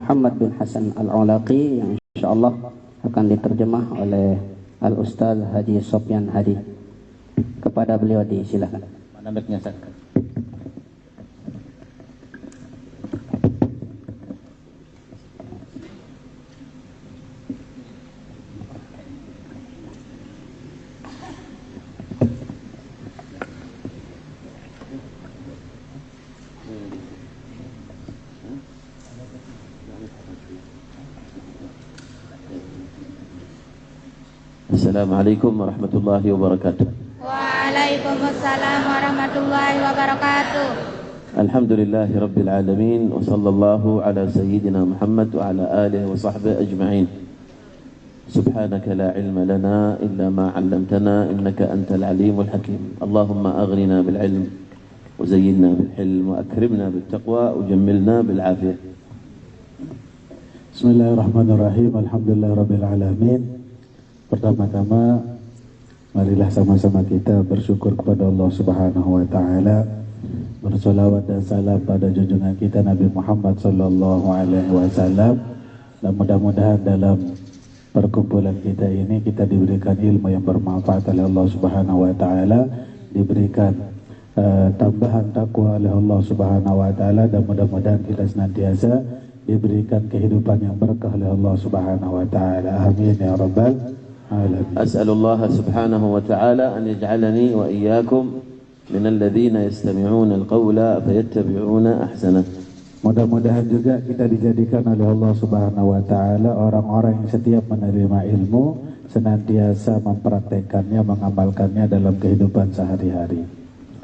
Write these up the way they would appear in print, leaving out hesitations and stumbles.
Muhammad bin Hasan Al-Ulaqi yang insyaallah akan diterjemah oleh Al-Ustaz Haji Sofyan Hadi. Kepada beliau disilakan. Mana mic-nya, Ustaz? Assalamualaikum warahmatullahi wabarakatuh. Waalaikumsalam warahmatullahi wabarakatuh. Alhamdulillahi rabbil alamin wa sallallahu ala sayyidina Muhammad wa ala alihi wa sahbihi ajma'in. Subhanaka la ilma lana illa ma 'allamtana innaka antal alimul hakim. Allahumma aghnina bil ilm wa zayyinna bil hilm wa akrimna bit taqwa wa jammilna bil afiyah. Bismillahirrahmanirrahim. Alhamdulillahirabbil alamin. Pertama-tama marilah sama-sama kita bersyukur kepada Allah Subhanahu wa taala, bersolawat dan salam pada junjungan kita Nabi Muhammad sallallahu alaihi wasallam. Dan mudah-mudahan dalam perkumpulan kita ini kita diberikan ilmu yang bermanfaat oleh Allah Subhanahu wa taala, diberikan tambahan takwa oleh Allah Subhanahu wa taala, dan mudah-mudahan kita senantiasa diberikan kehidupan yang berkah oleh Allah Subhanahu wa taala. Amin ya rabbal alamin. أسأل الله سبحانه وتعالى أن يجعلني وإياكم من الذين يستمعون القول فيتبعون أحسنه. Mudah-mudahan juga kita dijadikan oleh Allah Subhanahu wa taala orang-orang yang setiap menerima ilmu senantiasa mempraktekannya, mengamalkannya dalam kehidupan sehari-hari.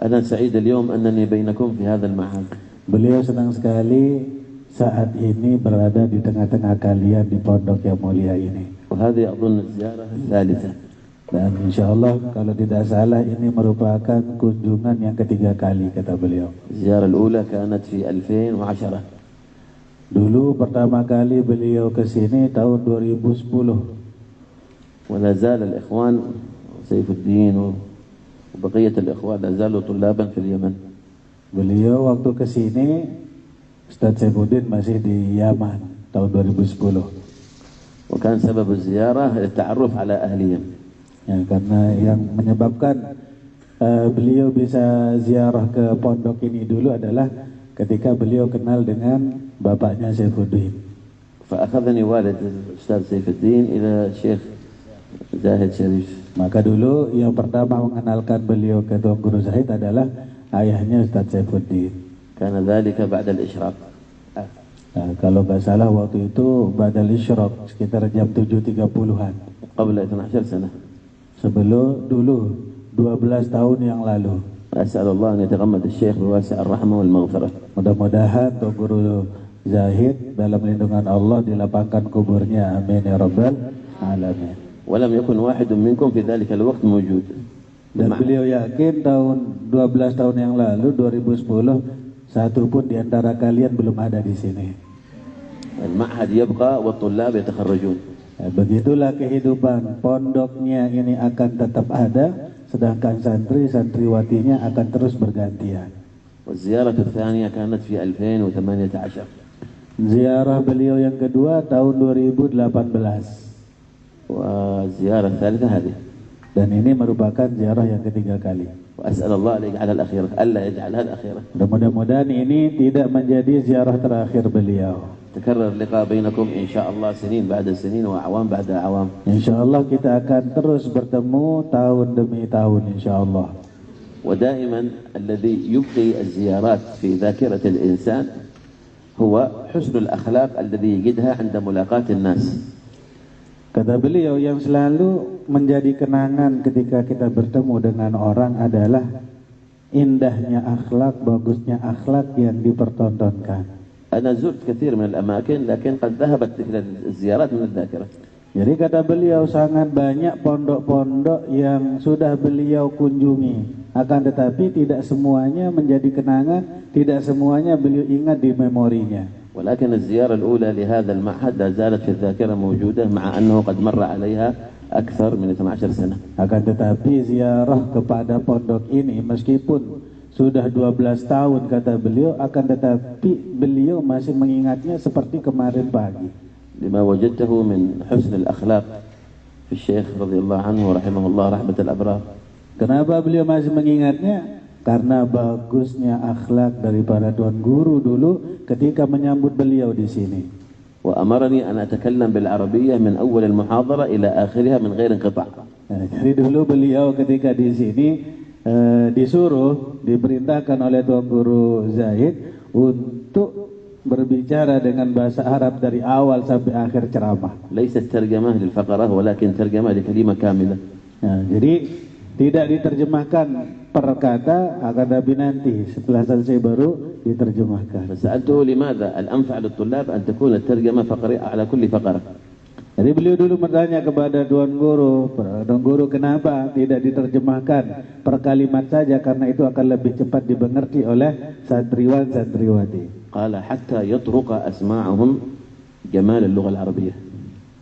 أنا سعيد اليوم أنني بينكم في هذا المعهد. Beliau senang sekali saat ini berada di tengah-tengah kalian di pondok yang mulia ini. وهذه أظن الزيارة الثالثة. Dan insyaallah kalau tidak salah ini merupakan kunjungan yang ketiga kali, kata beliau. الزيارة الأولى كانت في 2010. Dulu pertama kali beliau ke sini tahun 2010. ولا زال الإخوان سيف الدين وبقية الإخوان لا زالوا طلابا في اليمن. Beliau waktu ke sini Ustaz Saifuddin masih di Yaman tahun 2010. وكان سبب الزيارة التعرف على أهلهم. Ya, karena yang menyebabkan beliau bisa ziarah ke pondok ini dulu adalah ketika beliau kenal dengan bapaknya Saifuddin. فأخذني والد الأستاذ سيف الدين إلى الشيخ زاهد شريف. Maka dulu yang pertama mengenalkan beliau ke Tuan Guru Zahid adalah ayahnya Ustaz Saifuddin. كان ذلك بعد الإشراق. Nah, kalau nggak salah waktu itu badal isyraq sekitar jam 7.30-an. قبل 12 سنة. Sebelum dulu 12 tahun yang lalu. أسأل الله أن يتغمد الشيخ بواسع الرحمة والمغفرة. Mudah-mudahan Tuan Guru Zahid dalam lindungan Allah dilapangkan kuburnya. Amin ya rabbal alamin. ولم يكن واحد منكم في ذلك الوقت موجود. Dan beliau yakin tahun 12 tahun yang lalu 2010 satu pun di antara kalian belum ada di sini. المعهد يبقى والطلاب يتخرجون. Begitulah kehidupan pondoknya ini akan tetap ada, sedangkan santri-santriwatinya akan terus bergantian. والزيارة الثانية كانت في 2018. Ziarah beliau yang kedua tahun 2018. والزيارة الثالثة هذه. Dan ini merupakan ziarah yang ketiga kali. وأسأل الله أن يجعلها الأخيرة ألا يجعلها الأخيرة. Mudah-mudahan ini tidak menjadi ziarah terakhir beliau. تكرر اللقاء بينكم إن شاء الله سنين بعد سنين وأعوام بعد أعوام. Insyaallah kita akan terus bertemu tahun demi tahun insyaallah. ودائما الذي يبقي الزيارات في ذاكرة الإنسان هو حسن الأخلاق الذي يجدها عند ملاقاة الناس. Kata beliau, yang selalu menjadi kenangan ketika kita bertemu dengan orang adalah indahnya akhlak, bagusnya akhlak yang dipertontonkan. أنا زرت كثير من الأماكن لكن قد ذهبت الزيارات من الذاكرة. Jadi kata beliau sangat banyak pondok-pondok yang sudah beliau kunjungi, akan tetapi tidak semuanya menjadi kenangan, tidak semuanya beliau ingat di memorinya. ولكن الزيارة الأولى لهذا المعهد لا زالت في الذاكرة موجودة مع أنه قد مر عليها أكثر من 12 سنة. Akan tetapi ziarah kepada pondok ini meskipun sudah 12 tahun kata beliau, akan tetapi beliau masih mengingatnya seperti kemarin pagi. لما وجدته من حسن الأخلاق في الشيخ رضي الله عنه ورحمه الله رحمة الأبرار. Kenapa beliau masih mengingatnya? Karena bagusnya akhlak daripada Tuan Guru dulu ketika menyambut beliau di sini. وأمرني أن أتكلم بالعربية من أول المحاضرة إلى آخرها من غير انقطاع. Jadi dulu beliau ketika di sini diperintahkan oleh Tuan Guru Zaid untuk berbicara dengan bahasa Arab dari awal sampai akhir ceramah. ليست ترجمة للفقرة ولكن ترجمة لكلمة كاملة. Jadi tidak diterjemahkan per kata, akan tapi nanti setelah selesai baru diterjemahkan. فسألته لماذا الأنفع للطلاب أن تكون الترجمة فقرية على كل فقرة. Jadi beliau dulu bertanya kepada Tuan Guru kenapa tidak diterjemahkan per kalimat saja, karena itu akan lebih cepat dimengerti oleh santriwan-santriwati. قال حتى يطرق أسماعهم جمال اللغة العربية.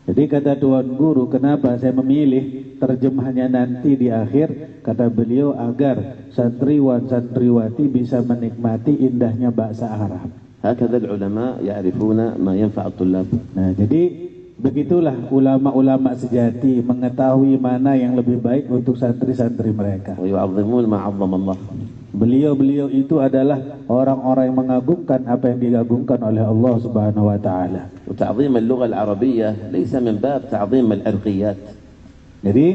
Jadi kata Tuan Guru, kenapa saya memilih terjemahannya nanti di akhir, kata beliau, agar santriwan-santriwati bisa menikmati indahnya bahasa Arab. هكذا العلماء يعرفون ما ينفع الطلاب. Nah, jadi begitulah ulama-ulama sejati mengetahui mana yang lebih baik untuk santri-santri mereka. ويعظمون ما عظم الله. Beliau-beliau itu adalah orang-orang yang mengagungkan apa yang diagungkan oleh Allah Subhanahu wa taala. وتعظيم اللغة العربية ليس من باب تعظيم العرقيات. Jadi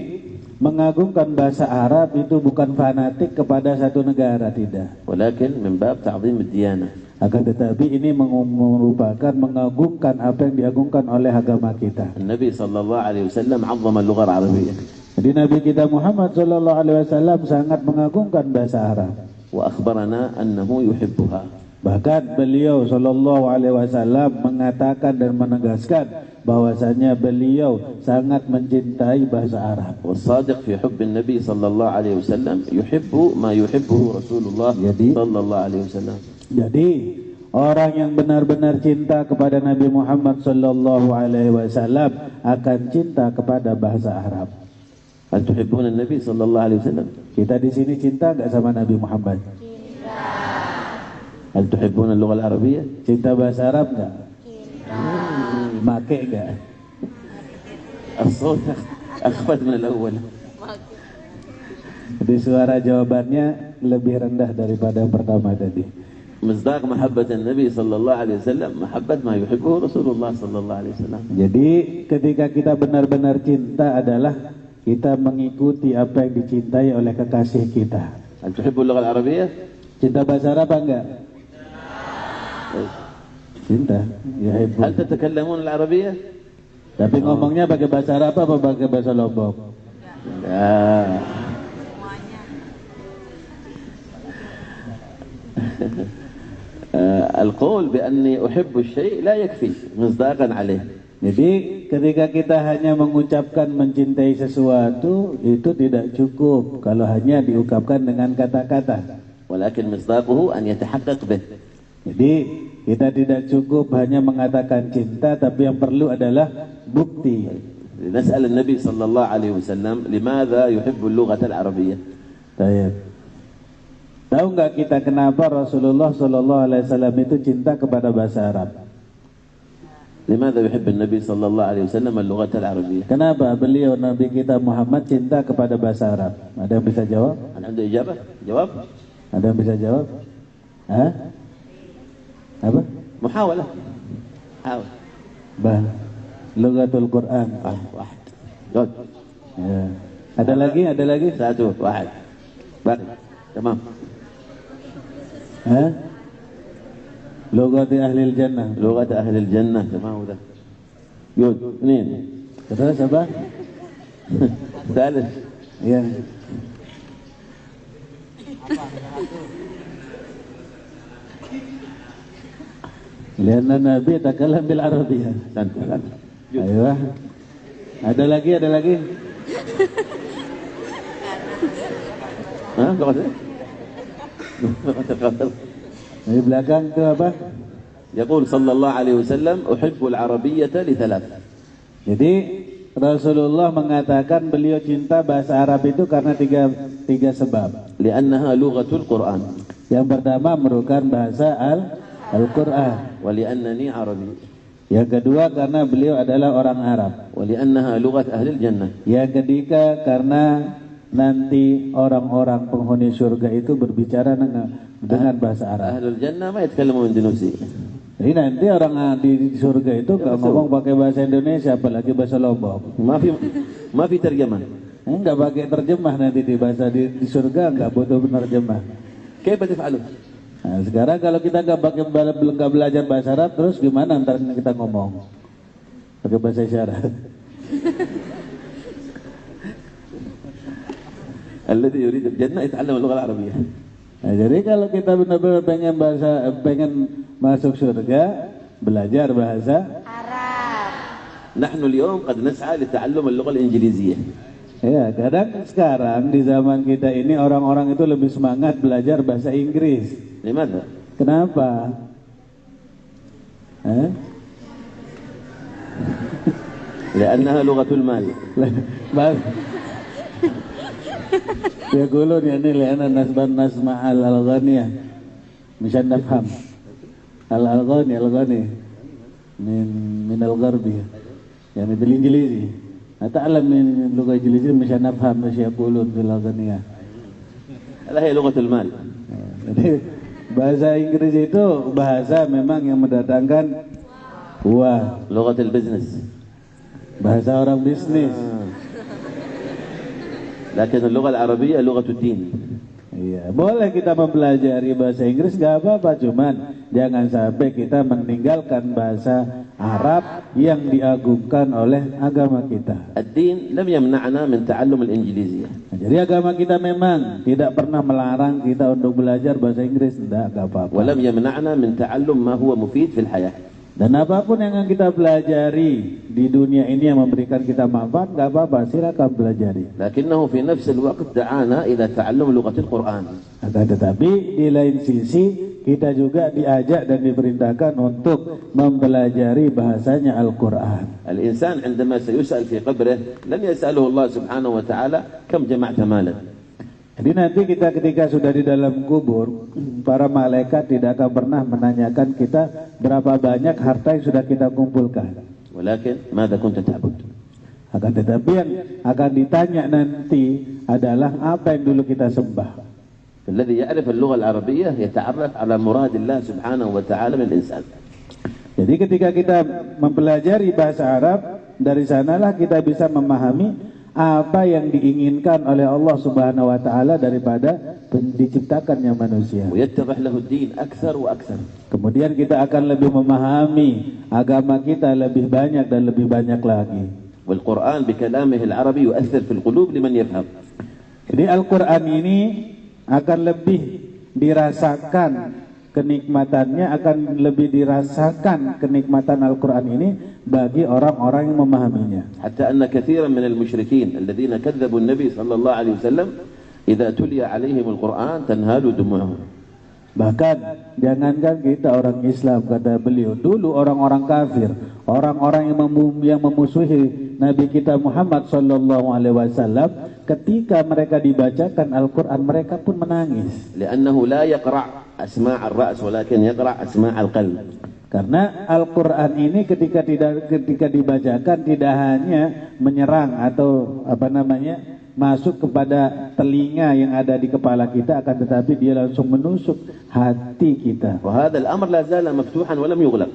mengagungkan bahasa Arab itu bukan fanatik kepada satu negara, tidak. ولكن من باب تعظيم الديانة. Akan tetapi ini merupakan mengagungkan apa yang diagungkan oleh agama kita. النبي صلى الله عليه وسلم عظم اللغة العربية. Jadi Nabi kita Muhammad sallallahu alaihi wasallam sangat mengagungkan bahasa Arab. وأخبرنا أنه يحبها. Bahkan beliau sallallahu alaihi wasallam mengatakan dan menegaskan bahwasanya beliau sangat mencintai bahasa Arab. والصادق في حب النبي صلى الله عليه وسلم يحب ما يحبه رسول الله صلى الله عليه وسلم. Jadi orang yang benar-benar cinta kepada Nabi Muhammad sallallahu alaihi wasallam akan cinta kepada bahasa Arab. هل تحبون النبي صلى الله عليه وسلم؟ Kita di sini cinta enggak sama Nabi Muhammad? Cinta. هل تحبون اللغة العربية؟ Cinta bahasa Arab enggak? Make enggak? الصوت أخفت من الأول. Jadi suara jawabannya lebih rendah daripada yang pertama tadi. مصداق محبة النبي صلى الله عليه وسلم محبة ما يحبه رسول الله صلى الله عليه وسلم. Jadi ketika kita benar-benar cinta adalah kita mengikuti apa yang dicintai oleh kekasih kita. هل تحبوا اللغة العربية؟ Cinta bahasa Arab enggak? Cinta. Ya ibu. هل تتكلمون العربية؟ Tapi ngomongnya pakai bahasa Arab apa pakai bahasa Lombok? لا. القول بأني أحب الشيء لا يكفي مصداقا عليه. Jadi ketika kita hanya mengucapkan mencintai sesuatu itu tidak cukup kalau hanya diungkapkan dengan kata-kata. ولكن مصداقه أن يتحقق به. Jadi kita tidak cukup hanya mengatakan cinta, tapi yang perlu adalah bukti. نسأل النبي صلى الله عليه وسلم لماذا يحب اللغة العربية؟ Baik. Tahu nggak kita kenapa Rasulullah Sallallahu Alaihi Wasallam itu cinta kepada bahasa Arab? لماذا يحب النبي صلى الله عليه وسلم اللغة العربية؟ Kenapa beliau Nabi kita Muhammad cinta kepada bahasa Arab? Ada yang bisa jawab? عنده إجابة؟ جواب؟ Ada yang bisa jawab? Hah? Apa? محاولة. حاول. Lughatul Quran. واحد. جود. Ya. Ada lagi? Ada lagi? ساتو واحد. باقي. تمام. Hah? Lughat ahli jannah. لغة أهل الجنة. تمام ده. جود. اثنين. Terus apa? ثالث. Ya. Lianna Nabi takalam bil Arabiyah. سنت. Ayo. Ada lagi? Ada lagi? ها لغة إيه؟ لغة القدر. Di belakang itu apa? يقول صلى الله عليه وسلم أحب العربية لثلاث. Jadi Rasulullah mengatakan beliau cinta bahasa Arab itu karena tiga sebab. لأنها لغة القرآن. Yang pertama merupakan bahasa Al-Quran. ولأنني عربي. Yang kedua karena beliau adalah orang Arab. ولأنها لغة أهل الجنة. Yang ketiga karena nanti orang-orang penghuni surga itu berbicara dengan bahasa Arab. أهل الجنة ما يتكلمون إندونيسي. Jadi nanti orang di surga itu kalau ngomong pakai bahasa Indonesia, apalagi bahasa Lombok. ما في ترجمة. Enggak pakai terjemah nanti di bahasa di surga, enggak butuh penerjemah. كيف تفعله؟ Nah, sekarang kalau kita nggak belajar bahasa Arab, terus gimana ntar kita ngomong? Pakai bahasa isyarat. الذي يريد الجنة يتعلم اللغة العربية. Nah, jadi kalau kita benar-benar pengen masuk surga, belajar bahasa Arab. نحن اليوم قد نسعى لتعلم اللغة الإنجليزية. Ya, kadang sekarang di zaman kita ini orang-orang itu lebih semangat belajar bahasa Inggris. لماذا؟ Kenapa? لأنها لغة المال. يقولون يعني لأن الناس نسمع الأغاني مشان نفهم الأغاني من الغربي يعني بالإنجليزي أتعلم من اللغة الإنجليزية مشان نفهم ما يقولون في الأغاني. لا هي لغة المال. Jadi bahasa Inggris itu bahasa memang yang mendatangkan uang. لغة البزنس. Bahasa orang bisnis. لكن اللغة العربية لغة الدين. Iya, boleh kita mempelajari bahasa Inggris gak apa-apa, cuman jangan sampai kita meninggalkan bahasa Arab yang diagungkan oleh agama kita. الدين لم يمنعنا من تعلم الإنجليزية. Nah, jadi agama kita memang tidak pernah melarang kita untuk belajar bahasa Inggris, enggak apa-apa. ولم يمنعنا من تعلم ما هو مفيد في الحياة. Dan apapun yang kita pelajari di dunia ini yang memberikan kita manfaat, nggak apa-apa, silakan pelajari. لكنه في نفس الوقت دعانا إلى تعلم لغة القرآن. Akan tetapi di lain sisi kita juga diajak dan diperintahkan untuk mempelajari bahasanya Al-Quran. الإنسان عندما سيسأل في قبره لن يسأله الله سبحانه وتعالى كم جمعت مالا. Jadi nanti kita ketika sudah di dalam kubur, para malaikat tidak akan pernah menanyakan kita berapa banyak harta yang sudah kita kumpulkan. ولكن ماذا كنت تعبد. Akan tetapi yang akan ditanya nanti adalah apa yang dulu kita sembah. الذي يعرف اللغة العربية يتعرف على مراد الله سبحانه وتعالى من الإنسان. Jadi ketika kita mempelajari bahasa Arab, dari sanalah kita bisa memahami apa yang diinginkan oleh Allah Subhanahu wa taala daripada diciptakannya manusia. ويتضح له الدين أكثر وأكثر. Kemudian kita akan lebih memahami agama kita lebih banyak dan lebih banyak lagi. والقرآن بكلامه العربي يؤثر في القلوب لمن يفهم. Jadi Al-Qur'an ini akan lebih dirasakan kenikmatannya, akan lebih dirasakan kenikmatan Al-Quran ini bagi orang-orang yang memahaminya. حتى أن كثيرا من المشركين الذين كذبوا النبي صلى الله عليه وسلم إذا تلي عليهم القرآن تنهال دموعهم. Bahkan jangankan kita orang Islam, kata beliau, dulu orang-orang kafir, orang-orang yang memusuhi Nabi kita Muhammad sallallahu alaihi wasallam, ketika mereka dibacakan Al-Quran mereka pun menangis. لأنه لا يقرأ أسماع الرأس ولكن يقرأ أسماع القلب. Karena Al-Quran ini ketika dibacakan tidak hanya menyerang atau masuk kepada telinga yang ada di kepala kita, akan tetapi dia langsung menusuk hati kita. وهذا الأمر لا زال مفتوحا ولم يغلق.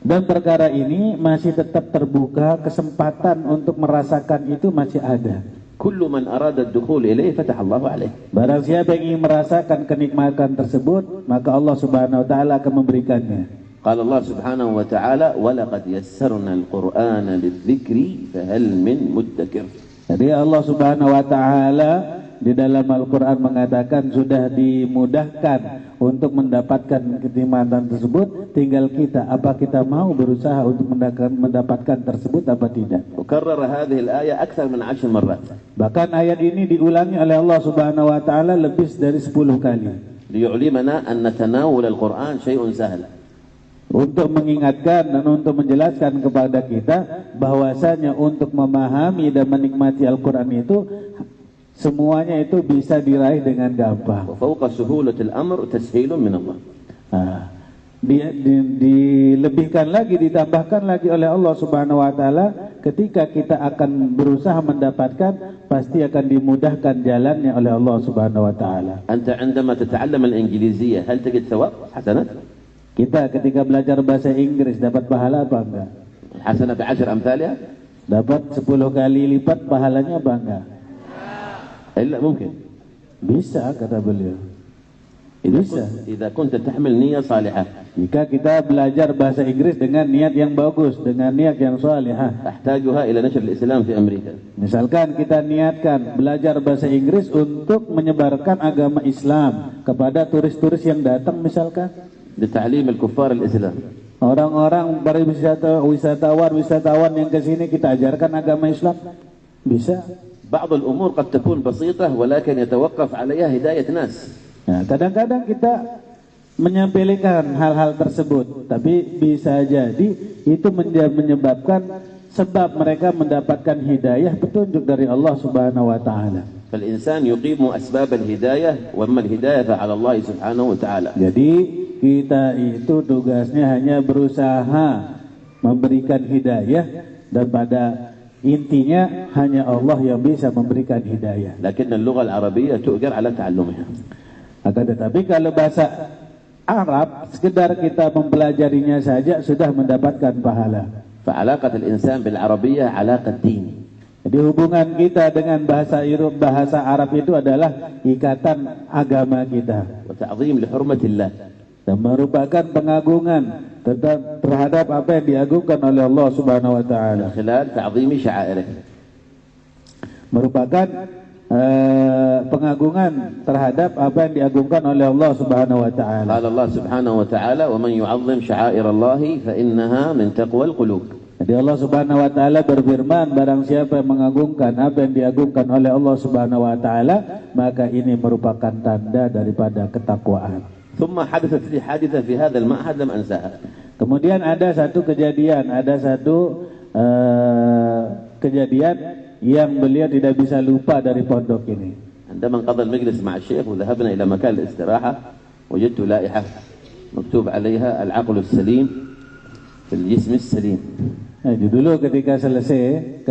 Dan perkara ini masih tetap terbuka, kesempatan untuk merasakan itu masih ada. كل من أراد الدخول إليه فتح الله عليه. Barang siapa yang ingin merasakan kenikmatan tersebut, maka Allah Subhanahu wa taala akan memberikannya. قال الله سبحانه وتعالى ولقد يسرنا القرآن للذكر فهل من مدكر. Jadi Allah Subhanahu wa taala di dalam Al-Quran mengatakan sudah dimudahkan untuk mendapatkan kenikmatan tersebut, tinggal kita, apa kita mau berusaha untuk mendapatkan tersebut apa tidak. وكرر هذه الآية أكثر من 10 مرات. Bahkan ayat ini diulangi oleh Allah Subhanahu wa taala lebih dari 10 kali. ليعلمنا أن تناول القرآن شيء سهل. Untuk mengingatkan dan untuk menjelaskan kepada kita bahwasanya untuk memahami dan menikmati Al-Quran itu semuanya itu bisa diraih dengan gampang. وفوق سهولة الأمر تسهيل من الله. Dilebihkan lagi, ditambahkan lagi oleh Allah Subhanahu wa taala, ketika kita akan berusaha mendapatkan, pasti akan dimudahkan jalannya oleh Allah Subhanahu wa taala. أنت عندما تتعلم الإنجليزية هل تجد ثواب حسنات؟ Kita ketika belajar bahasa Inggris dapat pahala apa enggak? حسنة بعشر أمثالها؟ Dapat 10 kali lipat pahalanya apa enggak? إلا ممكن. Bisa, kata beliau. Bisa. إذا كنت تحمل نية صالحة. Jika kita belajar bahasa Inggris dengan niat yang bagus, dengan niat yang salihah. أحتاجها إلى نشر الإسلام في أمريكا. Misalkan kita niatkan belajar bahasa Inggris untuk menyebarkan agama Islam kepada turis-turis yang datang misalkan. لتعليم الكفار الإسلام. Orang-orang para wisatawan yang ke sini kita ajarkan agama Islam. Bisa. بعض الأمور قد تكون بسيطة ولكن يتوقف عليها هداية ناس. Nah, kadang-kadang kita menyepelekan hal-hal tersebut, tapi bisa jadi itu menyebabkan sebab mereka mendapatkan hidayah petunjuk dari Allah Subhanahu wa taala. فالإنسان يقيم أسباب الهداية وأما الهداية فعلى الله سبحانه وتعالى. Jadi kita itu tugasnya hanya berusaha memberikan hidayah, dan pada intinya hanya Allah yang bisa memberikan hidayah. لكن اللغة العربية تؤجر على تعلمها. Akan tetapi kalau bahasa Arab sekedar kita mempelajarinya saja sudah mendapatkan pahala. فعلاقة الإنسان بالعربية علاقة دين. Jadi hubungan kita dengan bahasa Arab itu adalah ikatan agama kita. وتعظيم لحرمة الله. Dan merupakan pengagungan terhadap apa yang diagungkan oleh Allah Subhanahu wa taala. خلال تعظيم شعائره. Merupakan pengagungan terhadap apa yang diagungkan oleh Allah Subhanahu wa taala. قال الله سبحانه وتعالى ومن يعظم شعائر الله فإنها من تقوى القلوب. Jadi Allah Subhanahu wa taala berfirman, barang siapa yang mengagungkan apa yang diagungkan oleh Allah Subhanahu wa taala, maka ini merupakan tanda daripada ketakwaan. ثم حدثت لي حادثة في هذا المعهد لم أنساها. Kemudian ada satu kejadian yang beliau tidak bisa lupa dari pondok ini. عندما انقضى المجلس مع الشيخ وذهبنا إلى مكان الاستراحة وجدت لائحة مكتوب عليها العقل السليم في الجسم السليم. Nah, dulu ketika selesai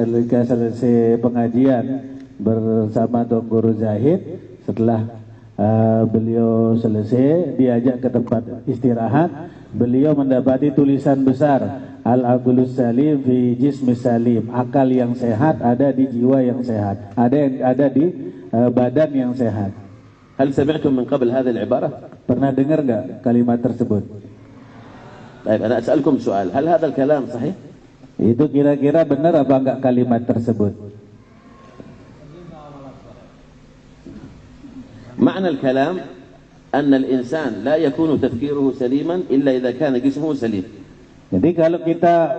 pengajian bersama Tuan Guru Zahid, setelah beliau selesai diajak ke tempat istirahat, beliau mendapati tulisan besar, Al-Aqlus Salim fi Jismi Salim, akal yang sehat ada di jiwa yang sehat, ada di badan yang sehat. هل سمعتم من قبل هذه العبارة؟ Pernah dengar nggak kalimat tersebut? طيب أنا أسألكم سؤال، هل هذا الكلام صحيح؟ Itu kira-kira benar apa enggak kalimat tersebut? معنى الكلام أن الإنسان لا يكون تفكيره سليما إلا إذا كان جسمه سليم. Jadi kalau kita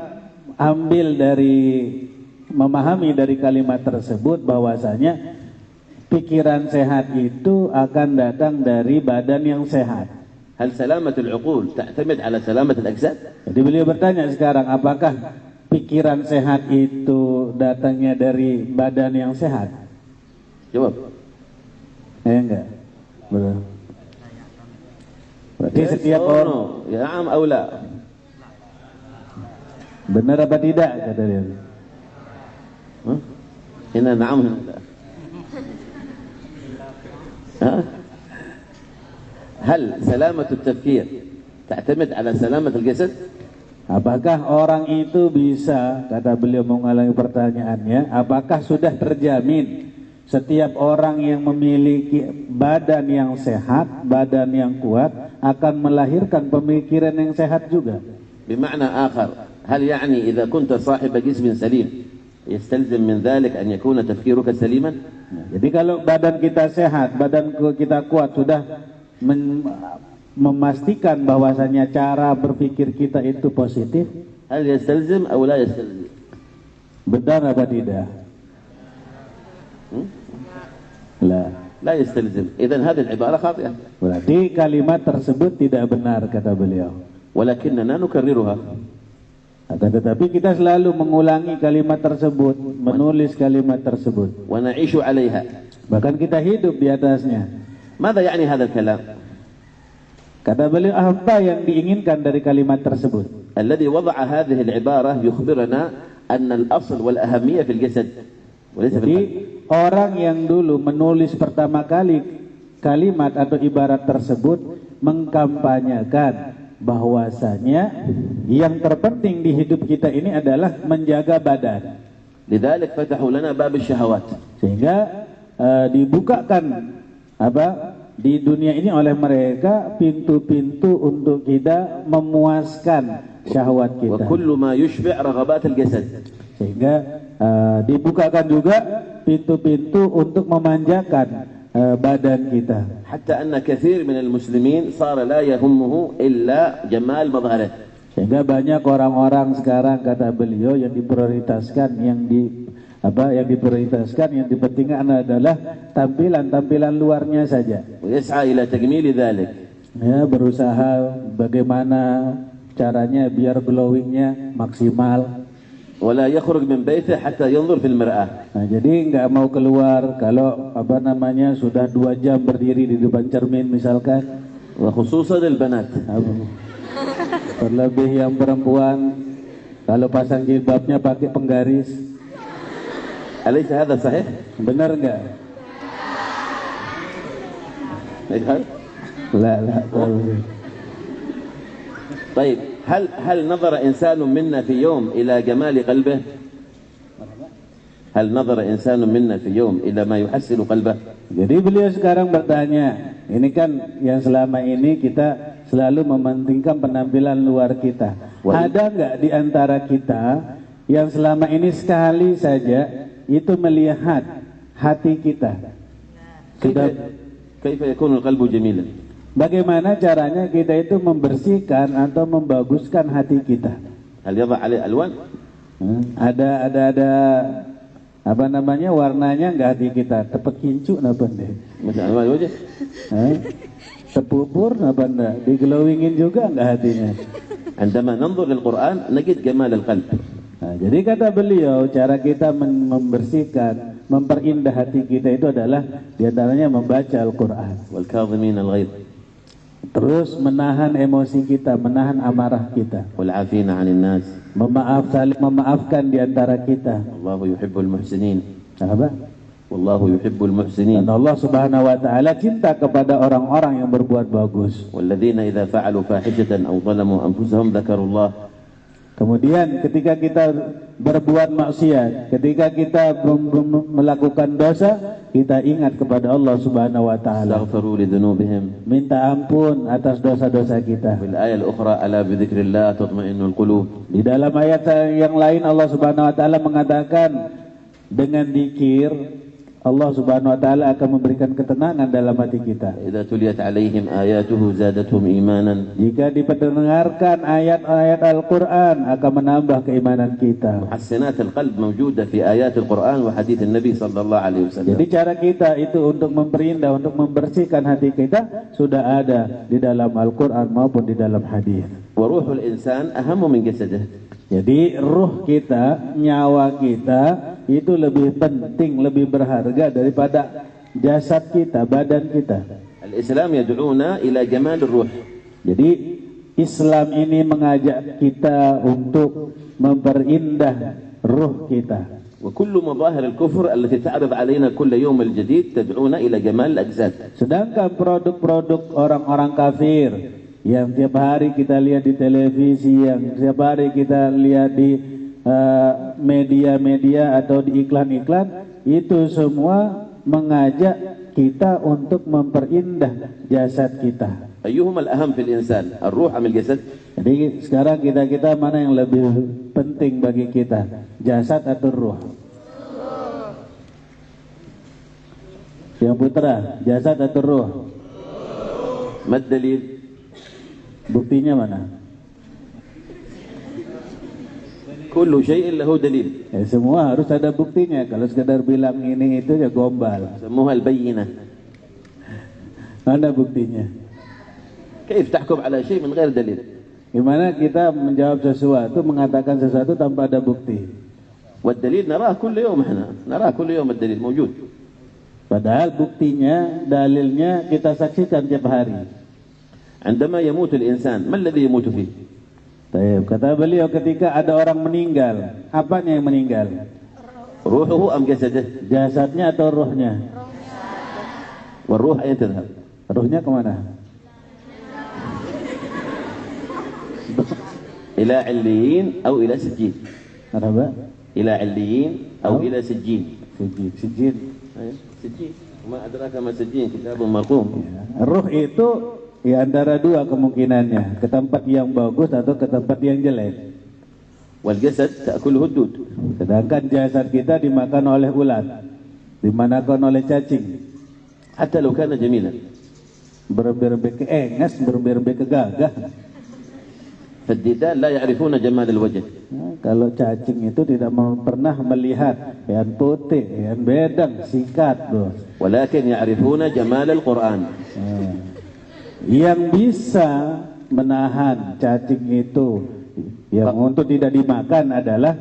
memahami dari kalimat tersebut bahwasanya pikiran sehat itu akan datang dari badan yang sehat. هل سلامة العقول تعتمد على سلامة الأجساد؟ Jadi beliau bertanya sekarang, apakah pikiran sehat itu datangnya dari badan yang sehat? جواب. Enggak. Berarti setiap orang, يا عام أو لا؟ benar apa tidak kata dia? هنا نعم هنا لا. هل سلامة التفكير تعتمد على سلامة الجسد؟ Apakah orang itu bisa, kata beliau mengulangi pertanyaannya, apakah sudah terjamin setiap orang yang memiliki badan yang sehat, badan yang kuat akan melahirkan pemikiran yang sehat juga? بمعنى آخر، هل يعني إذا كنت صاحب جسم سليم يستلزم من ذلك أن يكون تفكيرك سليما؟ Jadi kalau badan kita sehat, badan kita kuat, sudah memastikan bahwasanya cara berpikir kita itu positif? هل يستلزم أو لا يستلزم؟ Benar apa tidak? لا يستلزم. إذن هذه العبارة خاطئة. Berarti kalimat tersebut tidak benar kata beliau. ولكننا نكررها. Akan tetapi kita selalu mengulangi kalimat tersebut, menulis kalimat tersebut. ونعيش عليها. Bahkan kita hidup di atasnya. ماذا يعني هذا الكلام؟ Kata beliau, apa yang diinginkan dari kalimat tersebut? الذي وضع هذه العبارة يخبرنا أن الأصل والأهمية في الجسد وليس في Jadi القلب. orang yang dulu menulis pertama kali kalimat atau ibarat tersebut mengkampanyekan bahwasanya yang terpenting di hidup kita ini adalah menjaga badan. لذلك فتحوا لنا باب الشهوات. Sehingga dibukakan di dunia ini oleh mereka pintu-pintu untuk kita memuaskan syahwat kita. وكل ما يشبع رغبات الجسد. Sehingga dibukakan juga pintu-pintu untuk memanjakan badan kita. حتى أن كثير من المسلمين صار لا يهمه إلا جمال مظهره. Sehingga banyak orang-orang sekarang, kata beliau, yang diprioritaskan, yang dipentingkan adalah tampilan luarnya saja. ويسعى إلى تجميل ذلك. Ya, berusaha bagaimana caranya biar glowingnya maksimal. ولا يخرج من بيته حتى ينظر في المرآة. Nah, jadi nggak mau keluar kalau sudah 2 jam berdiri di depan cermin misalkan. وخصوصا البنات. Terlebih yang perempuan kalau pasang jilbabnya pakai penggaris. أليس هذا صحيح؟ Benar nggak? La. طيب هل نظر إنسان منا في يوم إلى جمال قلبه؟ هل نظر إنسان منا في يوم إلى ما يحسن قلبه؟ Jadi beliau sekarang bertanya, ini kan yang selama ini kita selalu mementingkan penampilan luar kita. Ada nggak di antara kita yang selama ini sekali saja itu melihat hati kita? كيف يكون القلب جميلا؟ Bagaimana caranya kita itu membersihkan atau membaguskan hati kita? هل يضع عليه ألوان؟ Ada warnanya nggak hati kita? Tepet kincu napa deh? مثل ألوان الوجه؟ Tepupur napa enggak? Diglowingin juga nggak hatinya? عندما ننظر للقرآن نجد جمال القلب. Nah, jadi kata beliau, cara kita membersihkan, memperindah hati kita itu adalah diantaranya membaca Al-Quran. والكاظمين الغيظ. Terus menahan emosi kita, menahan amarah kita. والعافين عن الناس. Saling memaafkan diantara kita. الله يحب المحسنين. Apa? والله يحب المحسنين. Dan Allah Subhanahu Wa Taala cinta kepada orang-orang yang berbuat bagus. والذين إذا فعلوا فاحشة أو ظلموا أنفسهم ذكروا الله. Kemudian ketika kita berbuat maksiat, ketika kita melakukan dosa, kita ingat kepada Allah Subhanahu Wa Taala. استغفروا لذنوبهم. Minta ampun atas dosa-dosa kita. في الآية الأخرى ألا بذكر الله تطمئن القلوب. Di dalam ayat yang lain Allah Subhanahu Wa Taala mengatakan dengan zikir Allah Subhanahu Wa Taala akan memberikan ketenangan dalam hati kita. إذا تليت عليهم آياته زادتهم إيمانا. Jika diperdengarkan ayat-ayat Al-Quran akan menambah keimanan kita. محسنات القلب موجودة في آيات القرآن وحديث النبي صلى الله عليه وسلم. Jadi cara kita itu untuk memperindah, untuk membersihkan hati kita sudah ada di dalam Al-Quran maupun di dalam hadis. وروح الإنسان أهم من جسده. Jadi ruh kita, nyawa kita itu lebih penting, lebih berharga daripada jasad kita, badan kita. الإسلام يدعونا إلى جمال الروح. Jadi Islam ini mengajak kita untuk memperindah ruh kita. وكل مظاهر الكفر التي تعرض علينا كل يوم الجديد تدعونا إلى جمال الأجساد. Sedangkan produk-produk orang-orang kafir yang tiap hari kita lihat di televisi, yang tiap hari kita lihat di media-media atau di iklan-iklan, itu semua mengajak kita untuk memperindah jasad kita. أيهما الأهم في الإنسان الروح أم الجسد؟ Jadi sekarang kita mana yang lebih penting bagi kita, jasad atau ruh? Yang putra, jasad atau ruh? ما الدليل؟ Buktinya mana? كل شيء له دليل. Semua harus ada buktinya. Kalau sekedar bilang ini itu ya gombal. سموها البينة. Mana buktinya? كيف تحكم على شيء من غير دليل؟ Gimana kita menjawab sesuatu, mengatakan sesuatu tanpa ada bukti? والدليل نراه كل يوم احنا نراه كل يوم الدليل موجود. Padahal buktinya, dalilnya kita saksikan tiap hari. عندما يموت الإنسان ما الذي يموت فيه؟ Baik, kata beliau ketika ada orang meninggal, apanya yang meninggal? روحه أم جسده؟ Jasadnya atau ruhnya? والروح أين تذهب؟ Ruhnya kemana? إلى عليين أو إلى سجين. Apa? إلى عليين أو إلى سجين. Sijin. سجين. وما أدراك ما سجين كتاب مرقوم. Ruh itu ya antara dua kemungkinannya, ke tempat yang bagus atau ke tempat yang jelek. والجسد تأكله الدود. Sedangkan jasad kita dimakan oleh ulat, dimakan oleh cacing. حتى لو كان جميلا. Berbe-berbe ke enges, berbe-berbe ke gagah. فالديدان لا يعرفون جمال الوجه. Nah, kalau cacing itu tidak pernah melihat yang putih, yang bedang, sikat, bos. ولكن يعرفون جمال القرآن. Yang bisa menahan cacing itu yang untuk tidak dimakan adalah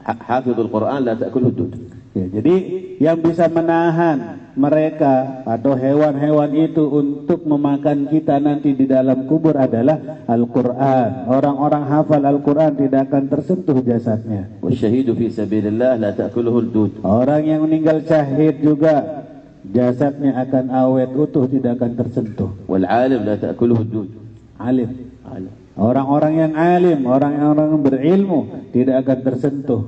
حافظ القرآن لا تأكله الدود. ya, jadi yang bisa menahan mereka atau hewan-hewan itu untuk memakan kita nanti di dalam kubur adalah Al-Quran. Orang-orang hafal Al-Quran tidak akan tersentuh jasadnya. والشهيد في سبيل الله لا تأكله الدود. Orang yang meninggal syahid juga jasadnya akan awet utuh, tidak akan tersentuh. والعالم لا تأكله الدود. Alim. Orang-orang yang alim, orang-orang yang berilmu tidak akan tersentuh.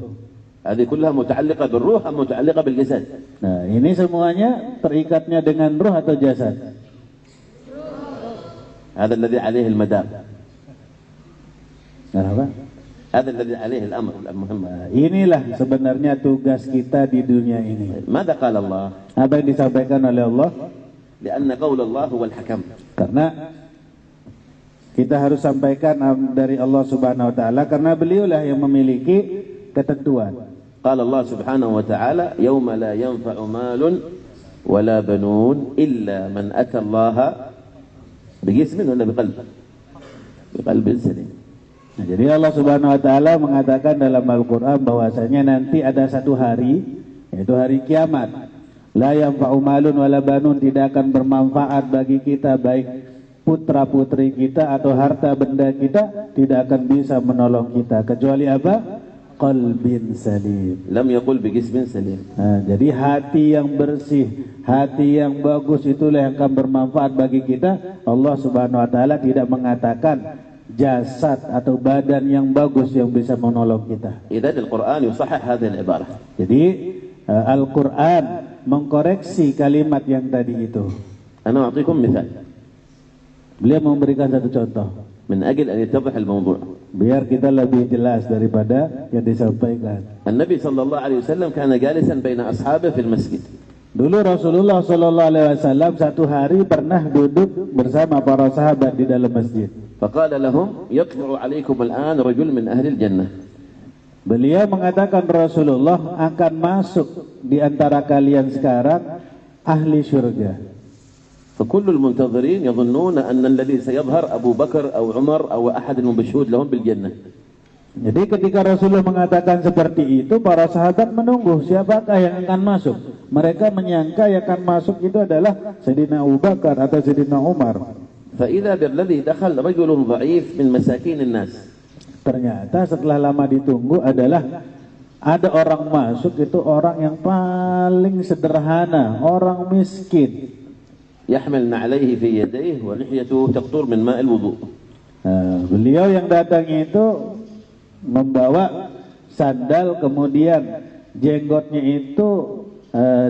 هذه كلها متعلقة بالروح أم متعلقة بالجسد؟ Nah, ini semuanya terikatnya dengan ruh atau jasad? هذا الذي عليه المدار. Apa? هذا الذي عليه الأمر المهم. Inilah sebenarnya tugas kita di dunia ini. ماذا قال الله؟ Apa yang disampaikan oleh Allah? لأن قول الله هو الحكم. Karena kita harus sampaikan dari Allah Subhanahu wa taala karena beliaulah yang memiliki ketentuan. قال الله سبحانه وتعالى يوم لا ينفع مال ولا بنون إلا من أتى الله بجسم ولا بقلب؟ بقلب سليم. Nah, jadi Allah Subhanahu wa taala mengatakan dalam Al-Qur'an bahwasanya nanti ada satu hari, yaitu hari kiamat. La yanfa'u malun wala banun, tidak akan bermanfaat bagi kita baik putra-putri kita atau harta benda kita tidak akan bisa menolong kita kecuali apa? Qalbin salim. Lam yaqul biqismin salim. Nah, jadi hati yang bersih, hati yang bagus itulah yang akan bermanfaat bagi kita. Allah Subhanahu wa taala tidak mengatakan jasad atau badan yang bagus yang bisa menolong kita. Idzan Al-Qur'an yusahhih hadhihi al-ibarah. Jadi Al-Qur'an mengkoreksi kalimat yang tadi itu. Ana a'tikum mithal. Beliau memberikan satu contoh. من أجل أن يتضح الموضوع. Biar kita lebih jelas daripada yang disampaikan. النبي صلى الله عليه وسلم كان جالسا بين أصحابه في المسجد. Dulu Rasulullah Sallallahu Alaihi Wasallam satu hari pernah duduk bersama para sahabat di dalam masjid. فقال لهم يطلع عليكم الآن رجل من أهل الجنة. Beliau mengatakan Rasulullah akan masuk di antara kalian sekarang ahli surga. فكل المنتظرين يظنون أن الذي سيظهر أبو بكر أو عمر أو أحد المشهود لهم بالجنة. Jadi ketika Rasulullah mengatakan seperti itu, para sahabat menunggu siapakah yang akan masuk. Mereka menyangka yang akan masuk itu adalah Sayyidina Abu Bakar atau Sayyidina Umar. فإذا بالذي دخل رجل ضعيف من مساكين الناس. Ternyata setelah lama ditunggu adalah ada orang masuk itu orang yang paling sederhana, orang miskin. يحمل عليه في يديه ولحيته تقطر من ماء الوضوء. Beliau yang datang itu membawa sandal, kemudian jenggotnya itu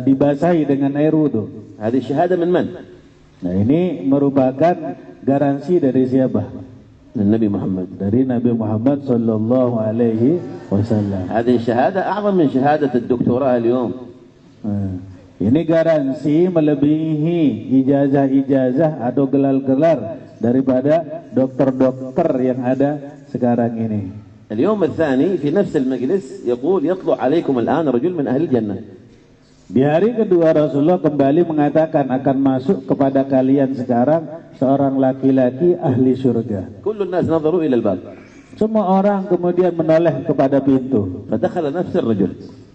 dibasahi dengan air wudu. هذه الشهادة من من؟ Nah, ini merupakan garansi dari siapa? النبي محمد. Dari Nabi Muhammad sallallahu alaihi wasallam. هذه الشهادة أعظم من شهادة الدكتوراه اليوم. Ini garansi melebihi ijazah-ijazah atau gelar-gelar daripada dokter-dokter yang ada sekarang ini. اليوم الثاني في نفس المجلس يقول يطلع عليكم الآن رجل من أهل الجنة. Di hari kedua Rasulullah kembali mengatakan akan masuk kepada kalian sekarang seorang laki-laki ahli surga. كل الناس نظروا إلى الباب. Semua orang kemudian menoleh kepada pintu. فدخل نفس الرجل.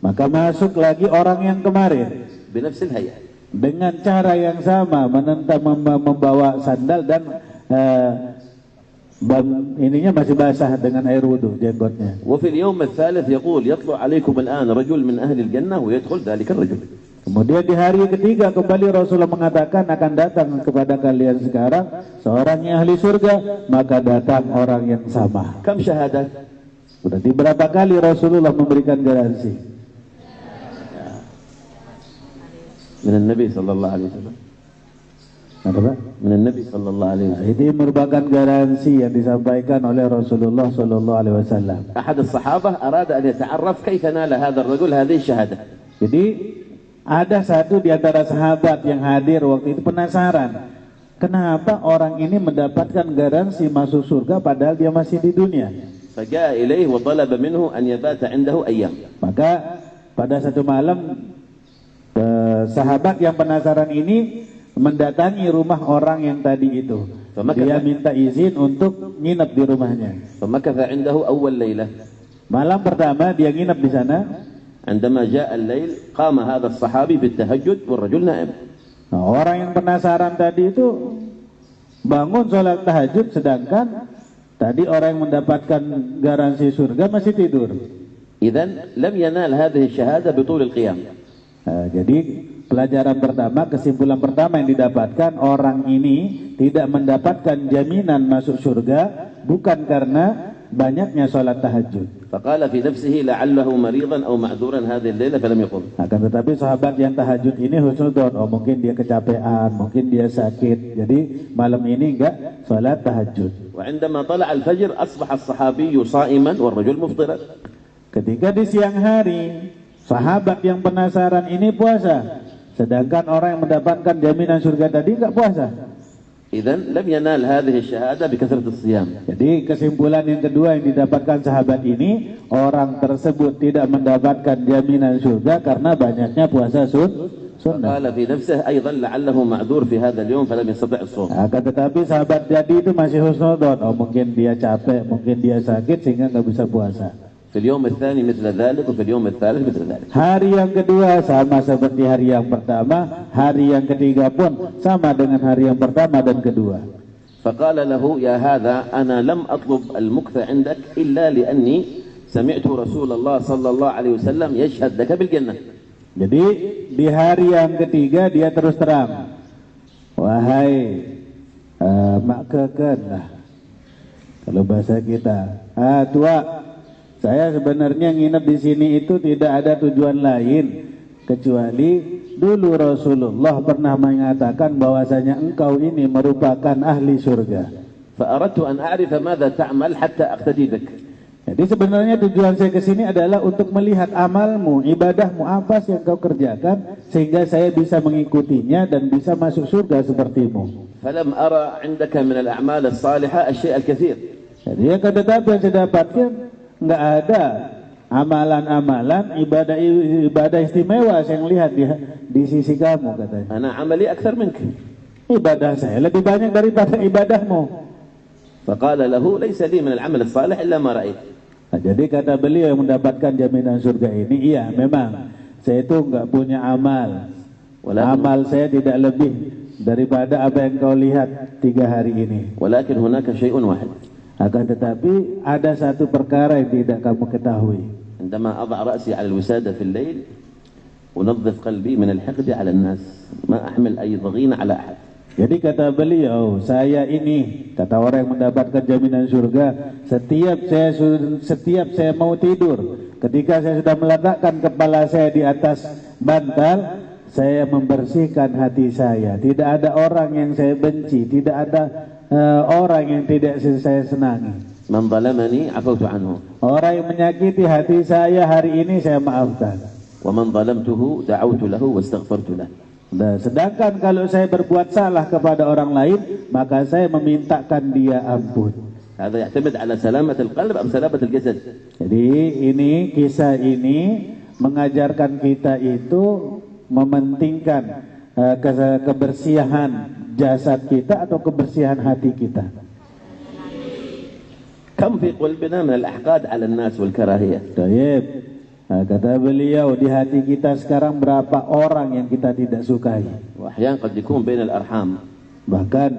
Maka masuk lagi orang yang kemarin بنفس الهيئة. dengan cara yang sama, membawa sandal dan ininya masih basah dengan air wudhu jenggotnya. وفي اليوم الثالث يقول يطلع عليكم الآن رجل من أهل الجنة ويدخل ذلك الرجل. Kemudian di hari ketiga kembali Rasulullah mengatakan akan datang kepada kalian sekarang seorang yang ahli surga, maka datang orang yang sama. كم شهادة؟ Berarti berapa kali Rasulullah memberikan garansi? من النبي صلى الله عليه وسلم. Apa? من النبي صلى الله عليه وسلم. Ini merupakan garansi yang disampaikan oleh Rasulullah sallallahu alaihi wasallam. أحد الصحابة أراد أن يتعرف كيف نال هذا الرجل هذه الشهادة. Jadi ada satu di antara sahabat yang hadir waktu itu penasaran, kenapa orang ini mendapatkan garansi masuk surga padahal dia masih di dunia. فجاء إليه وطلب منه أن يبات عنده أيام. Maka pada satu malam sahabat yang penasaran ini mendatangi rumah orang yang tadi itu. Dia minta izin untuk nginep di rumahnya. فمكث عنده أول ليلة. Malam pertama dia nginep di sana. عندما جاء الليل قام هذا الصحابي بالتهجد والرجل نائم. Nah, orang yang penasaran tadi itu bangun sholat tahajud, sedangkan tadi orang yang mendapatkan garansi surga masih tidur. إذن لم ينال هذه الشهادة بطول القيام. Nah, jadi pelajaran pertama, kesimpulan pertama yang didapatkan, orang ini tidak mendapatkan jaminan masuk surga bukan karena banyaknya sholat tahajud. فقال في نفسه لعله مريضا أو معذورا هذه الليلة فلم يقم. Akan tetapi sahabat yang tahajud ini husnudzon, oh mungkin dia kecapean, mungkin dia sakit, jadi malam ini enggak sholat tahajud. وعندما طلع الفجر أصبح الصحابي صائما والرجل مفطرا. Ketika di siang hari, sahabat yang penasaran ini puasa, sedangkan orang yang mendapatkan jaminan surga tadi enggak puasa. إذن لم ينال هذه الشهادة بكثرة الصيام. Jadi kesimpulan yang kedua yang didapatkan sahabat ini, orang tersebut tidak mendapatkan jaminan surga karena banyaknya puasa sunnah. قال في نفسه أيضا لعله معذور في هذا اليوم فلم يستطع الصوم. Akan tetapi sahabat jadi itu masih husnudzon, oh mungkin dia capek, mungkin dia sakit sehingga nggak bisa puasa. في اليوم الثاني مثل ذلك وفي اليوم الثالث مثل ذلك. Hari yang kedua sama seperti hari yang pertama, hari yang ketiga pun sama dengan hari yang pertama dan kedua. فقال له يا هذا أنا لم أطلب المكث عندك إلا لأني سمعت رسول الله صلى الله عليه وسلم يشهد لك بالجنة. Jadi di hari yang ketiga dia terus terang, wahai mak keken lah kalau bahasa kita, tua, saya sebenarnya nginep di sini itu tidak ada tujuan lain kecuali dulu Rasulullah pernah mengatakan bahwasanya engkau ini merupakan ahli surga. فأردت أن أعرف ماذا تعمل حتى أقتدي بك. Jadi sebenarnya tujuan saya ke sini adalah untuk melihat amalmu, ibadahmu apa yang kau kerjakan sehingga saya bisa mengikutinya dan bisa masuk surga sepertimu. فلم أرى عندك من الأعمال الصالحة الشيء الكثير. Jadi akan tetapi yang saya dapatkan nggak ada amalan-amalan ibadah istimewa saya lihat di sisi kamu, katanya. أنا عملي أكثر منك. Ibadah saya lebih banyak daripada ibadahmu. فقال له ليس لي من العمل الصالح إلا ما رأيت. Nah, jadi kata beliau yang mendapatkan jaminan surga ini, iya memang saya itu nggak punya amal. Amal saya tidak lebih daripada apa yang kau lihat 3 hari ini. ولكن هناك شيء واحد. Akan tetapi ada satu perkara yang tidak kamu ketahui. عندما أضع رأسي على الوسادة في الليل ونظف قلبي من الحقد على الناس ما أحمل أي ضغينة على أحد. Jadi kata beliau, saya ini, kata orang yang mendapatkan jaminan surga, setiap saya mau tidur, ketika saya sudah meletakkan kepala saya di atas bantal, saya membersihkan hati saya. Tidak ada orang yang saya benci, tidak ada orang yang tidak saya senangi. Man zalamani afawtu anhu. Orang yang menyakiti hati saya hari ini saya maafkan. Wa man zalamtuhu da'awtu lahu wastaghfartu lahu. Nah, sedangkan kalau saya berbuat salah kepada orang lain, maka saya memintakan dia ampun. Hada ya'tamid ala salamat al-qalb am salamat al-jasad. Jadi ini kisah ini mengajarkan kita itu mementingkan kebersihan jasad kita atau kebersihan hati kita? كم في قلبنا من الأحقاد على الناس والكراهية. Taib. Kata beliau, di hati kita sekarang berapa orang yang kita tidak sukai? وأحيانا قد يكون بين الأرحام. Bahkan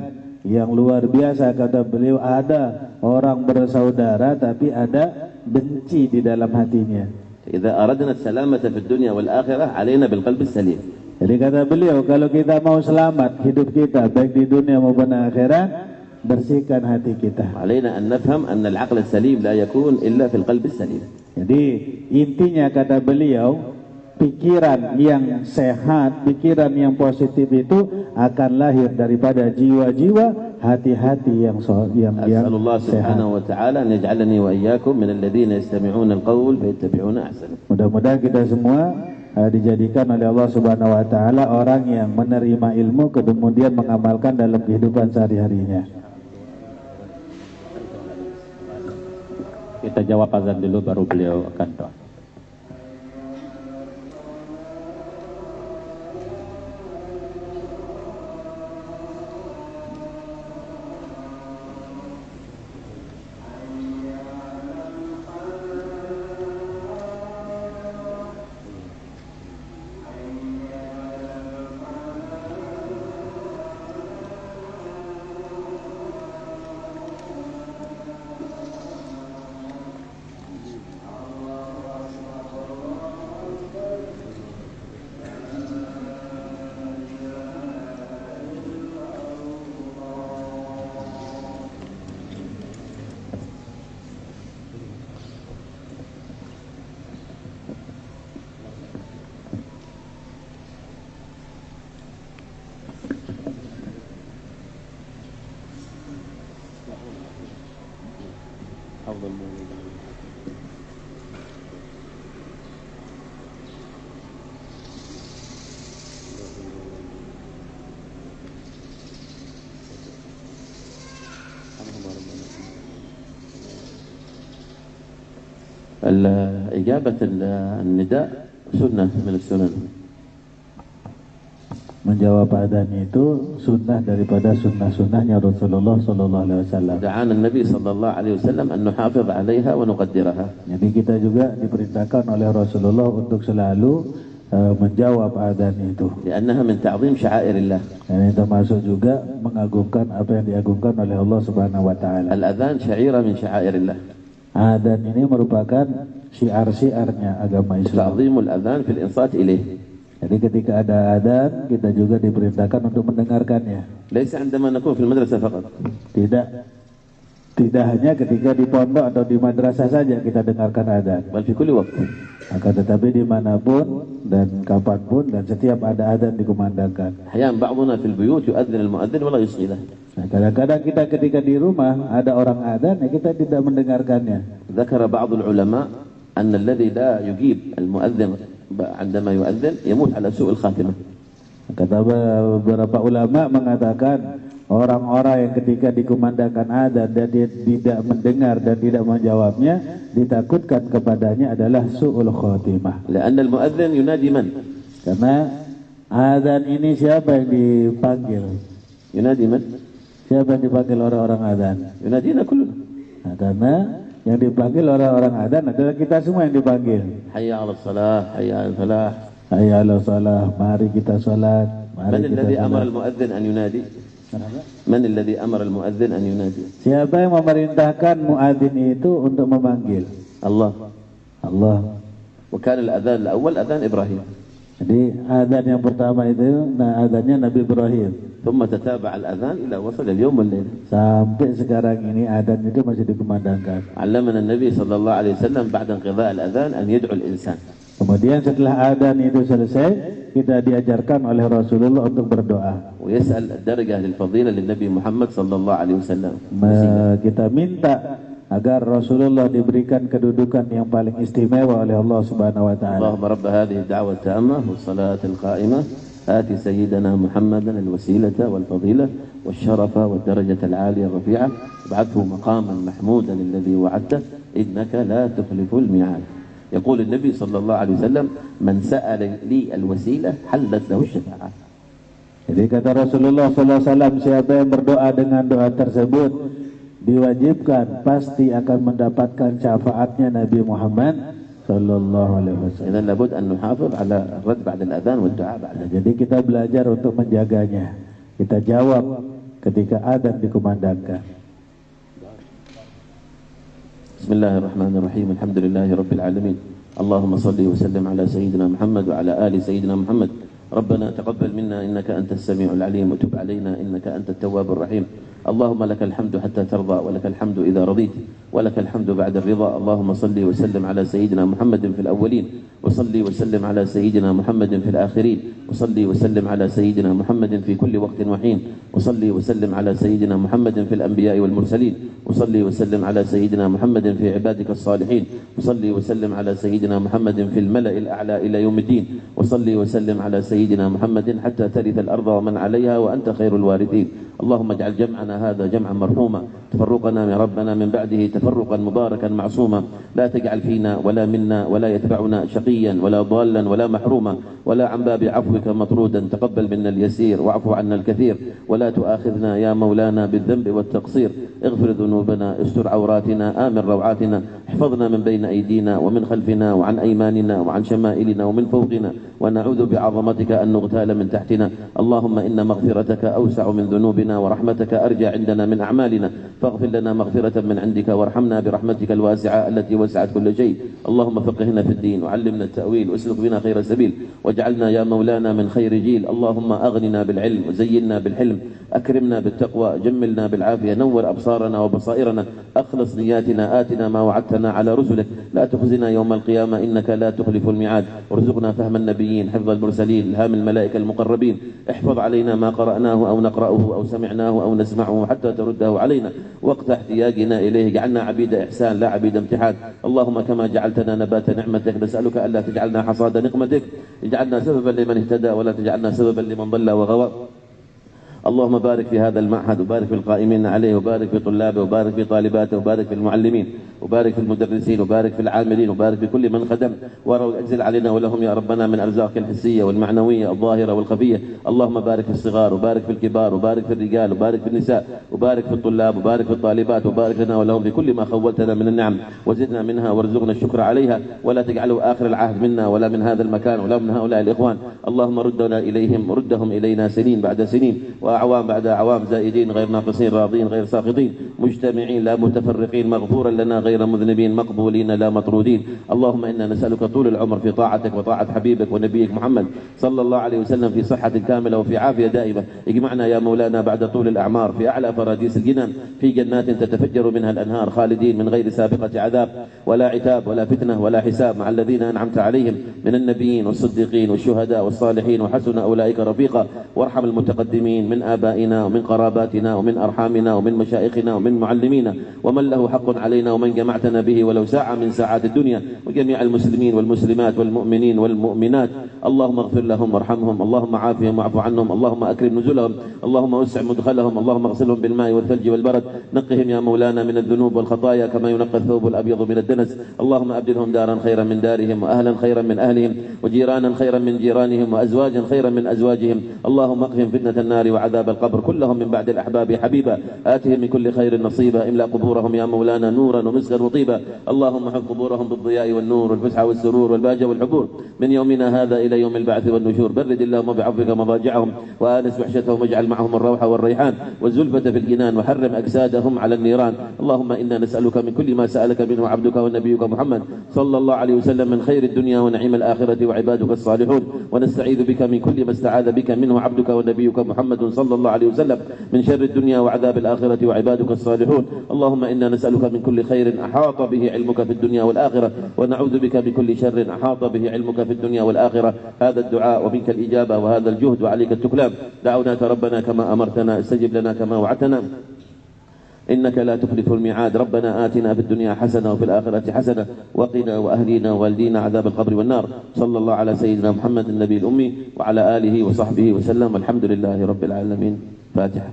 yang luar biasa, kata beliau, ada orang bersaudara tapi ada benci di dalam hatinya. إذا أردنا السلامة في الدنيا والآخرة علينا بالقلب السليم. Jadi kata beliau, kalau kita mau selamat hidup kita baik di dunia maupun akhirat, bersihkan hati kita. علينا أن نفهم أن العقل السليم لا يكون إلا في القلب السليم. Jadi intinya kata beliau, pikiran yang sehat, pikiran yang positif itu akan lahir daripada jiwa-jiwa, hati-hati yang أسأل الله سبحانه sehat. وتعالى أن يجعلني وإياكم من الذين يستمعون القول فيتبعون أحسنه. Mudah-mudahan kita semua dijadikan oleh Allah Subhanahu wa taala orang yang menerima ilmu kemudian mengamalkan dalam kehidupan sehari-harinya. Kita jawab azan dulu baru beliau akan doa. إجابة النداء سنة من السنن. Menjawab adzan itu sunnah daripada sunnah-sunnahnya Rasulullah sallallahu alaihi wasallam. دعانا النبي صلى الله عليه وسلم أن نحافظ عليها ونقدرها. Jadi kita juga diperintahkan oleh Rasulullah untuk selalu menjawab adzan itu. لأنها من تعظيم شعائر الله. Dan itu termasuk juga mengagungkan apa yang diagungkan oleh Allah Subhanahu wa taala. الأذان شعيرة من شعائر الله. Adzan ini merupakan syiar-syiarnya agama Islam. تعظيم الأذان في الإنصات إليه. Jadi ketika ada adzan, kita juga diperintahkan untuk mendengarkannya. ليس عندما نكون في المدرسة فقط. Tidak hanya ketika di pondok atau di madrasah saja kita dengarkan adzan. بل في كل وقت. Akan tetapi dimanapun dan kapanpun dan setiap ada adzan dikumandangkan. أحيانا بعضنا في البيوت يؤذن المؤذن ولا يصغي له. Nah, kadang-kadang kita ketika di rumah ada orang adzan, ya kita tidak mendengarkannya. ذكر بعض العلماء أن الذي لا يجيب المؤذن عندما يؤذن يموت على سوء الخاتمة. Kata beberapa ulama mengatakan orang-orang yang ketika dikumandangkan adzan dan dia tidak mendengar dan tidak menjawabnya, ditakutkan kepadanya adalah su'ul khatimah. لأن المؤذن ينادي من؟ Karena adzan ini siapa yang dipanggil? ينادي من؟ Siapa yang dipanggil orang-orang adzan? ينادينا كلنا. Nah, karena yang dipanggil orang-orang adzan adalah kita semua yang dipanggil. حي على الصلاة، حي على الفلاح. Hayya 'alas shalah, mari kita salat, mari من kita الذي أمر salat. المؤذن أن ينادي؟ من الذي أمر المؤذن أن ينادي؟ Siapa yang memerintahkan muadzin itu untuk memanggil? الله. Allah. وكان الأذان الأول أذان إبراهيم. Jadi adzan yang pertama itu adzannya Nabi Ibrahim. ثم تتابع الأذان إلى وصل اليوم والليلة. Sampai sekarang ini adzan itu masih dikumandangkan. علمنا النبي صلى الله عليه وسلم بعد انقضاء الأذان أن يدعو الإنسان. Kemudian setelah adzan itu selesai, kita diajarkan oleh Rasulullah untuk berdoa. ويسأل الدرجة للفضيلة للنبي محمد صلى الله عليه وسلم. Kita minta agar Rasulullah diberikan kedudukan yang paling istimewa oleh Allah Subhanahu wa taala. اللهم رب هذه الدعوة التامة والصلاة القائمة آت سيدنا محمدا الوسيلة والفضيلة والشرف والدرجة العالية الرفيعة ابعثه مقاما محمودا الذي وعدته إنك لا تخلف الميعاد. يقول النبي صلى الله عليه وسلم من سأل لي الوسيلة حلت له الشفاعة. Jadi kata Rasulullah SAW, siapa yang berdoa dengan doa tersebut diwajibkan pasti akan mendapatkan syafaatnya Nabi Muhammad sallallahu alaihi wasallam. إذن لابد أن نحافظ على الرد بعد الأذان والدعاء بعد. Jadi kita belajar untuk menjaganya. Kita jawab ketika adzan dikumandangkan. Bismillahirrahmanirrahim. Alhamdulillahi rabbil alamin. Allahumma salli wa sallim ala sayyidina Muhammad wa ala ali sayyidina Muhammad. ربنا تقبل منا إنك أنت السميع العليم وتب علينا إنك أنت التواب الرحيم. اللهم لك الحمد حتى ترضى ولك الحمد إذا رضيت ولك الحمد بعد الرضا. اللهم صل وسلم على سيدنا محمد في الأولين وصلي وسلم على سيدنا محمد في الآخرين وصلي وسلم على سيدنا محمد في كل وقت وحين وصلي وسلم على سيدنا محمد في الأنبياء والمرسلين وصلي وسلم على سيدنا محمد في عبادك الصالحين وصلي وسلم على سيدنا محمد في الملأ الأعلى إلى يوم الدين وصلي وسلم على سيدنا محمد حتى ترث الأرض ومن عليها وأنت خير الوارثين. اللهم اجعل جمعنا هذا جمعا مرحوما تفرقنا من ربنا من بعده تفرقا مباركا معصوما لا تجعل فينا ولا منا ولا يتبعنا شقيا ولا ضالا ولا محروما ولا عن باب عفوك مطرودا. تقبل منا اليسير واعف عنا الكثير ولا تؤاخذنا يا مولانا بالذنب والتقصير. اغفر ذنوبنا استر عوراتنا آمن روعاتنا احفظنا من بين أيدينا ومن خلفنا وعن أيماننا وعن شمائلنا ومن فوقنا ونعوذ بعظمتك أن نغتال من تحتنا. اللهم إن مغفرتك أوسع من ذنوبنا ورحمتك أرجى عندنا من أعمالنا فاغفر لنا مغفرة من عندك وارحمنا برحمتك الواسعة التي وسعت كل شيء. اللهم فقهنا في الدين وعلمنا التأويل واسلك بنا خير السبيل واجعلنا يا مولانا من خير جيل. اللهم أغننا بالعلم وزينا بالحلم أكرمنا بالتقوى جملنا بالعافية نور أبصارنا وبصائرنا أخلص نياتنا آتنا ما وعدتنا على رسلك لا تخزنا يوم القيامة إنك لا تخلف الميعاد. وارزقنا فهم النبيين حفظ المرسلين الهام الملائكة المقربين. احفظ علينا ما قرأناه أو نقرأه أو سمعناه أو نسمعه حتى ترده علينا وقت احتياجنا إليه. جعلنا عبيد إحسان لا عبيد امتحان. اللهم كما جعلتنا نبات نعمتك نسألك ألا تجعلنا حصاد نقمتك. اجعلنا سببا لمن اهتدى ولا تجعلنا سببا لمن ضل وغوى. اللهم بارك في هذا المعهد وبارك في القائمين عليه وبارك في طلابه وبارك في طالباته وبارك في المعلمين وبارك في المدرسين وبارك في العاملين وبارك في كل من خدم وأجزل علينا ولهم يا ربنا من أرزاقك الحسية والمعنوية الظاهرة والخفية. اللهم بارك في الصغار وبارك في الكبار وبارك في الرجال وبارك في النساء وبارك في الطلاب وبارك في الطالبات وبارك لنا ولهم في كل ما خولتنا من النعم وزدنا منها وارزقنا الشكر عليها ولا تجعله آخر العهد منا ولا من هذا المكان ولا من هؤلاء الإخوان. اللهم ردنا إليهم ردهم إلينا سنين بعد سنين وأعوام بعد أعوام زائدين غير ناقصين راضين غير ساخطين مجتمعين لا متفرقين مغفورا لنا غير مذنبين مقبولين لا مطرودين. اللهم إنا نسألك طول العمر في طاعتك وطاعة حبيبك ونبيك محمد صلى الله عليه وسلم في صحة كاملة وفي عافية دائمة. اجمعنا يا مولانا بعد طول الأعمار في أعلى فراديس الجنان في جنات تتفجر منها الأنهار خالدين من غير سابقة عذاب ولا عتاب ولا فتنة ولا حساب مع الذين أنعمت عليهم من النبيين والصديقين والشهداء والصالحين وحسن أولئك رفيقا. وارحم المتقدمين من آبائنا ومن قراباتنا ومن أرحامنا ومن مشائخنا ومن معلمينا ومن له حق علينا ومن جمعتنا به ولو ساعة من ساعات الدنيا وجميع المسلمين والمسلمات والمؤمنين والمؤمنات. اللهم اغفر لهم وارحمهم. اللهم عافهم واعف عنهم. اللهم أكرم نزلهم. اللهم وسع مدخلهم. اللهم اغسلهم بالماء والثلج والبرد. نقهم يا مولانا من الذنوب والخطايا كما ينقى الثوب الأبيض من الدنس. اللهم أبدلهم دارا خيرا من دارهم وأهلا خيرا من أهلهم وجيرانا خيرا من جيرانهم وأزواجا خيرا من أزواجهم. اللهم اقهم فتنة النار وعذاب القبر كلهم من بعد الأحباب حبيبا. آتهم من كل خير نصيبا. املأ قبورهم يا مولانا نورا ومسكا وطيبا. اللهم حف قبورهم بالضياء والنور والفسحة والسرور والبهجة والحبور من يومنا هذا إلى يوم البعث والنشور. برد اللهم بعفوك مضاجعهم وآنس وحشتهم واجعل معهم الروح والريحان والزلفة في الجنان وحرم أجسادهم على النيران. اللهم إنا نسألك من كل ما سألك منه عبدك ونبيك محمد صلى الله عليه وسلم من خير الدنيا ونعيم الآخرة وعبادك الصالحون ونستعيذ بك من كل ما استعاذ بك منه عبدك ونبيك محمد صلى الله عليه وسلم من شر الدنيا وعذاب الآخرة وعبادك الصالحون. اللهم إنا نسألك من كل خير أحاط به علمك في الدنيا والآخرة ونعوذ بك من كل شر أحاط به علمك في الدنيا والآخرة. هذا الدعاء ومنك الإجابة وهذا الجهد وعليك التكلام. دعوناك ربنا كما أمرتنا استجب لنا كما وعدتنا إنك لا تخلف الميعاد. ربنا آتنا في الدنيا حسنة وفي الآخرة حسنة وقنا وأهلينا ووالدينا عذاب القبر والنار. صلى الله على سيدنا محمد النبي الأمي وعلى آله وصحبه وسلم. الحمد لله رب العالمين. فاتحة.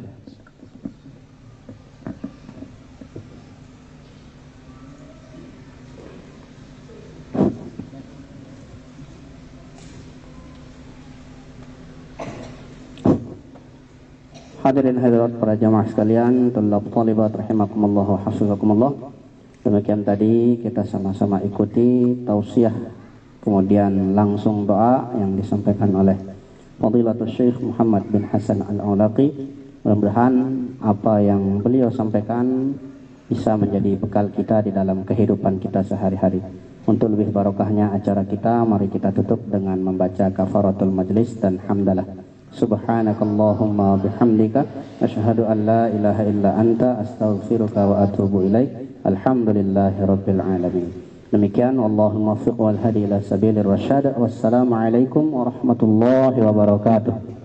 Hadirin hadirat para jamaah sekalian, tulab talibat rahimakumullah wa hafizakumullah. Demikian tadi kita sama-sama ikuti tausiah kemudian langsung doa yang disampaikan oleh Fadilatul Syekh Muhammad bin Hasan Al-Aulaqi. Mudah-mudahan apa yang beliau sampaikan bisa menjadi bekal kita di dalam kehidupan kita sehari-hari. Untuk lebih barokahnya acara kita, mari kita tutup dengan membaca kafaratul majlis dan hamdalah. Subhanakallahumma bihamdika asyhadu an la ilaha illa anta astaghfiruka wa atubu ilaik. Alhamdulillahi rabbil alamin. Demikian, wallahul muwaffiq wal hadi ila sabilir rasyad. Wassalamualaikum warahmatullahi wabarakatuh.